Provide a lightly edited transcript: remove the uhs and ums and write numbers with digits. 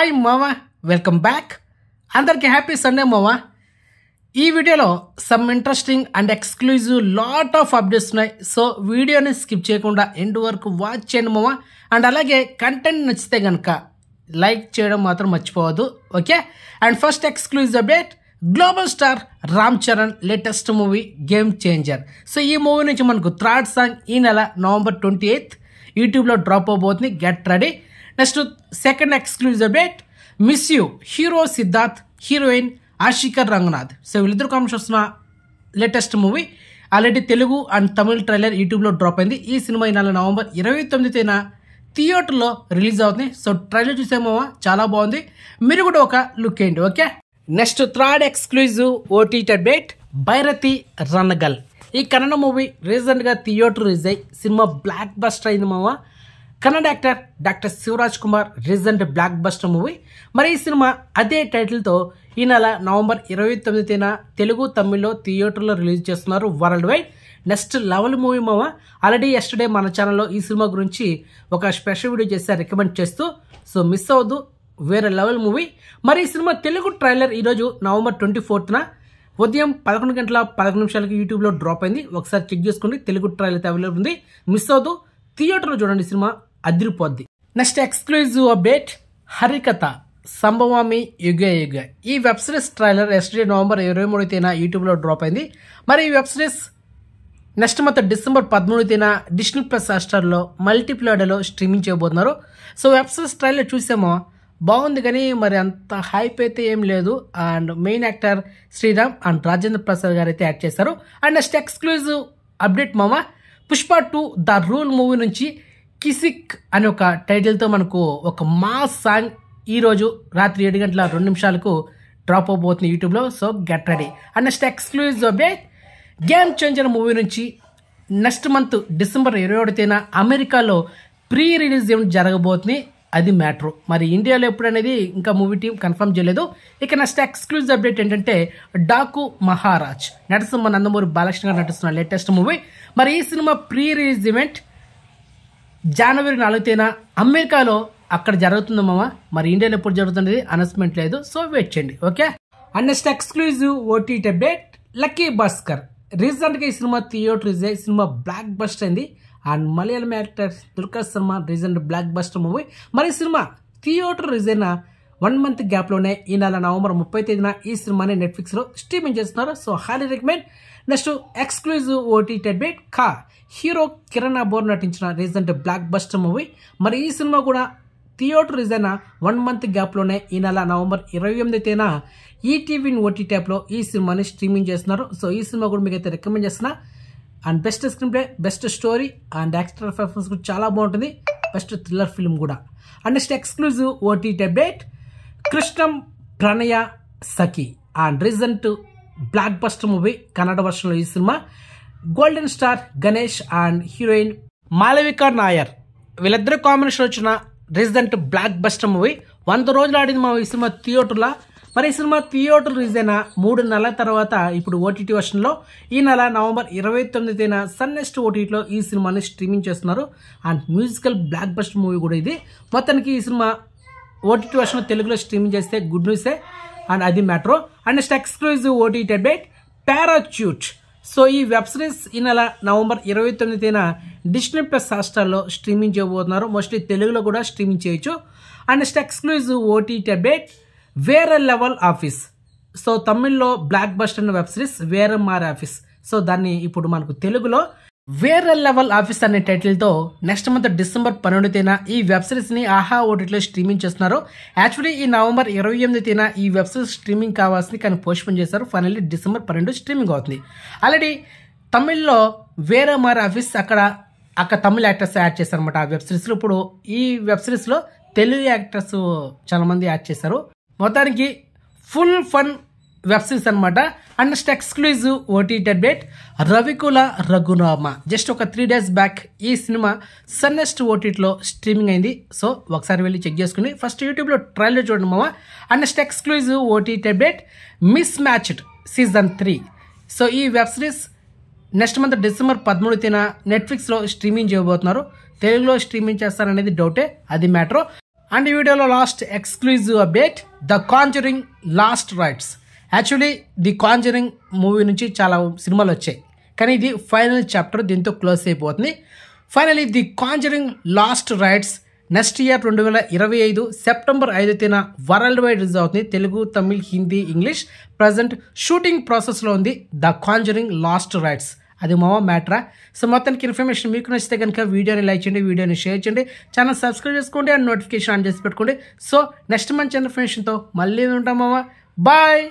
Hi మావా, welcome back. అందరికీ happy Sunday మావా. ఈ వీడియోలో some interesting and exclusive lot of updates ఉన్నాయి. సో వీడియోని స్కిప్ చేయకుండా ఎండ్ వరకు వాచ్ చేయండి మావా. అండ్ అలాగే కంటెంట్ నచ్చితే కనుక లైక్ చేయడం మాత్రం మర్చిపోవద్దు, okay? And first exclusive update, global star Ram Charan latest movie game changer. So ఈ మూవీ నుంచి మనకు థర్డ్ సాంగ్ ఈ నెల November 28th యూట్యూబ్లో డ్రాప్ అవబోతుంది. Get ready. Next second exclusive update, miss you hero Siddharth, heroine Ashika Ranganath. So వీళ్ళిద్దరు కాంబినేషన్ వస్తున్న latest movie already Telugu and Tamil trailer యూట్యూబ్లో డ్రాప్ అయింది. ఈ సినిమా ఈ నెల November 29th థియేటర్లో రిలీజ్ అవుతుంది. సో ట్రైలర్ చూసేమో చాలా బాగుంది, మీరు కూడా ఒక లుక్ వేయండి, okay? Next third exclusive OTT update, Bhairathi Ranagal. ఈ కన్నడ మూవీ రీసెంట్గా థియేటర్ రిలీజ్ అయ్యి సినిమా బ్లాక్ బస్టర్ అయింది మావా. Kannada actor doctor Shivaraj Kumar recent blockbuster movie. మరి ఈ సినిమా అదే టైటిల్తో ఈ నెల November 29th తెలుగు తమిళ్లో థియేటర్లో రిలీజ్ చేస్తున్నారు world wide. Next level movie మావా. ఆల్రెడీ ఎస్టర్డే మన ఛానల్లో ఈ సినిమా గురించి ఒక స్పెషల్ వీడియో చేసి రికమెండ్ చేస్తూ, సో మిస్ అవ్వద్దు, వేరే లెవెల్ మూవీ. మరి ఈ సినిమా తెలుగు ట్రైలర్ ఈరోజు November 24th ఉదయం 11:11 యూట్యూబ్లో డ్రాప్ అయింది. ఒకసారి చెక్ చేసుకోండి, తెలుగు ట్రైలర్ అయితే అవైలబుల్ ఉంది, మిస్ అవ్వద్దు, థియేటర్లో చూడండి, సినిమా అదిరిపోద్ది. Next exclusive update, Harikatha Sambhavami Yuga Yuga. ఈ web series trailer yesterday November 23th యూట్యూబ్లో డ్రాప్ అయింది. మరి ఈ web series next month December 13th Disney plus హాట్‌స్టార్లో మల్టీప్లైడర్లో స్ట్రీమింగ్ చేయబోతున్నారు. సో వెబ్ సిరీస్ ట్రైలర్ చూసామో బాగుంది, కానీ మరి అంత హైప్ అయితే ఏం లేదు. And main actor Sriram and Rajendra Prasad గారు అయితే యాక్ట్ చేశారు. అండ్ నెక్స్ట్ ఎక్స్క్లూజివ్ అప్డేట్ మామా, పుష్ప 2 ద రూల్ మూవీ నుంచి కిసిక్ అనే ఒక టైటిల్తో మనకు ఒక మాస్ సాంగ్ ఈరోజు రాత్రి 7:02 డ్రాప్ అవబోతుంది యూట్యూబ్లో. So get ready. And next exclusive update, game changer movie నుంచి నెక్స్ట్ మంత్ December 27th అమెరికాలో ప్రీ రిలీజ్ ఈవెంట్ జరగబోతుంది. అది మ్యాటర్. మరి ఇండియాలో ఎప్పుడు అనేది ఇంకా మూవీ టీం కన్ఫర్మ్ చేయలేదు. ఇక నెక్స్ట్ ఎక్స్క్లూజివ్ అప్డేట్ ఏంటంటే, డాకు మహారాజ్ నటసింహ నందమూరి బాలకృష్ణ గారు నటిస్తున్న లేటెస్ట్ మూవీ. మరి ఈ cinema pre release event January 4th అమెరికాలో అక్కడ జరుగుతుంది మామ. మరి ఇండియాలో ఎప్పుడు జరుగుతుంది అనౌన్స్మెంట్ లేదు, సో వెయిట్ చేయండి, okay? And next exclusive OTT update, lucky Bhaskar. రీసెంట్గా ఈ సినిమా థియేటర్ రిలీజ్ అయ్యి సినిమా బ్లాక్ బస్టర్ అయింది. And Malayalam actor Dulquer Salman recent blockbuster movie. మరి ఈ సినిమా థియేటర్ రిలీజ్ అయిన 1 month గ్యాప్లోనే ఈ నెల November 30th ఈ సినిమాని నెట్ఫ్లిక్స్లో స్ట్రీమింగ్ చేస్తున్నారు. So highly recommend. Next exclusive OTT update, Ka hero Kiran అబోర్ నటించిన రీసెంట్ బ్లాక్ బస్టర్ మూవీ. మరి ఈ సినిమా కూడా థియేటర్ రిలీజ్ అయిన 1 month గ్యాప్లోనే ఈ నెల November 28th ఈటీవీ ఓటీటీ యాప్లో ఈ సినిమాని స్ట్రీమింగ్ చేస్తున్నారు. సో ఈ సినిమా కూడా మీకు అయితే రికమెండ్ చేస్తున్నా. And best screenplay, best story and actor performance కూడా చాలా బాగుంటుంది, బెస్ట్ థ్రిల్లర్ ఫిల్మ్ కూడా. And next exclusive OTT update, Krishnam Pranaya Sakhi and recent blockbuster movie Kannada వర్షన్లో ఈ సినిమా. Golden star Ganesh and heroine Malavika Nair వీళ్ళిద్దరు కాంబినేషన్ వచ్చిన రీసెంట్ బ్లాక్ బస్టర్ మూవీ. 100 రోజులు ఆడింది మా ఈ సినిమా థియేటర్లో. మరి ఈ సినిమా థియేటర్ రిలీజ్ అయిన 3 నెలల తర్వాత ఇప్పుడు ఓటీటీ వర్షన్లో ఈ నెల November 29th సన్నెస్ట్ ఓటీటీలో ఈ సినిమాని స్ట్రీమింగ్ చేస్తున్నారు. And musical blockbuster movie కూడా ఇది. మొత్తానికి ఈ సినిమా ఓటీటీ వర్షన్ తెలుగులో స్ట్రీమింగ్ చేస్తే గుడ్ న్యూసే, అండ్ అది matter. And next exclusive OTT update, parachute. So ఈ వెబ్ సిరీస్ ఈ నెల November 29th డిస్నీ ప్లస్ హాట్‌స్టార్లో స్ట్రీమింగ్ చేయబోతున్నారు. మోస్ట్లీ తెలుగులో కూడా స్ట్రీమింగ్ చేయొచ్చు. And next exclusive OTT update, Vere level office. So తమిళ్లో బ్లాక్ బస్టర్ అనే web series Vera Maari office. So దాన్ని ఇప్పుడు మనకు తెలుగులో వేరే లెవెల్ ఆఫీస్ అనే టైటిల్తో నెక్స్ట్ మంత్ December 12th ఈ వెబ్ సిరీస్ని ఆహా ఓటీటీలో స్ట్రీమింగ్ చేస్తున్నారు. యాక్చువల్లీ ఈ November 28th ఈ వెబ్ సిరీస్ స్ట్రీమింగ్ కావాల్సింది, కానీ పోస్ట్పోన్ చేశారు. ఫైనల్లీ December 12 స్ట్రీమింగ్ అవుతుంది. ఆల్రెడీ తమిళ్లో వేరే మారే ఆఫీస్ అక్కడ తమిళ యాక్టర్స్ యాడ్ చేశారు అనమాట ఆ వెబ్ సిరీస్లో. ఇప్పుడు ఈ వెబ్ సిరీస్లో తెలుగు యాక్టర్స్ చాలా మంది యాడ్ చేశారు. మొత్తానికి ఫుల్ ఫన్ వెబ్ సిరీస్ అనమాట. And next exclusive OTT update, Ravikula Raghurama. Just ఒక 3 days బ్యాక్ ఈ సినిమా సన్నెస్ట్ ఓటీటీలో స్ట్రీమింగ్ అయింది. సో ఒకసారి వెళ్ళి చెక్ చేసుకుని ఫస్ట్ యూట్యూబ్లో ట్రైలర్ చూడండి మామ. And next exclusive OTT update, miss matched Season 3. So ఈ web series next month December 13th నెట్ఫ్లిక్స్లో స్ట్రీమింగ్ చేయబోతున్నారు. తెలుగులో స్ట్రీమింగ్ చేస్తారనేది డౌటే, అది మ్యాటర్. అండ్ ఈ వీడియోలో last exclusive update, the conjuring last rites. Actually the conjuring movie నుంచి చాలా సినిమాలు వచ్చాయి, కానీ ఇది ఫైనల్ చాప్టర్, దీంతో క్లోజ్ అయిపోతుంది. Finally the conjuring last rites next year 2025 September 5న వరల్డ్ వైడ్ రిలీజ్ అవుతుంది. Telugu, Tamil, Hindi, English. Present shooting ప్రాసెస్లో ఉంది ద కాంజరింగ్ లాస్ట్ రైట్స్. అది మావా మ్యాటరా. సో మొత్తానికి ఇన్ఫర్మేషన్ మీకు నచ్చితే కనుక వీడియోని లైక్ చేయండి, వీడియోని షేర్ చేయండి, ఛానల్ సబ్స్క్రైబ్ చేసుకోండి అండ్ నోటిఫికేషన్ ఆన్ చేసి పెట్టుకోండి. సో నెక్స్ట్ మంచి ఇన్ఫర్మేషన్తో మళ్ళీ ఉంటాం మావా. బాయ్.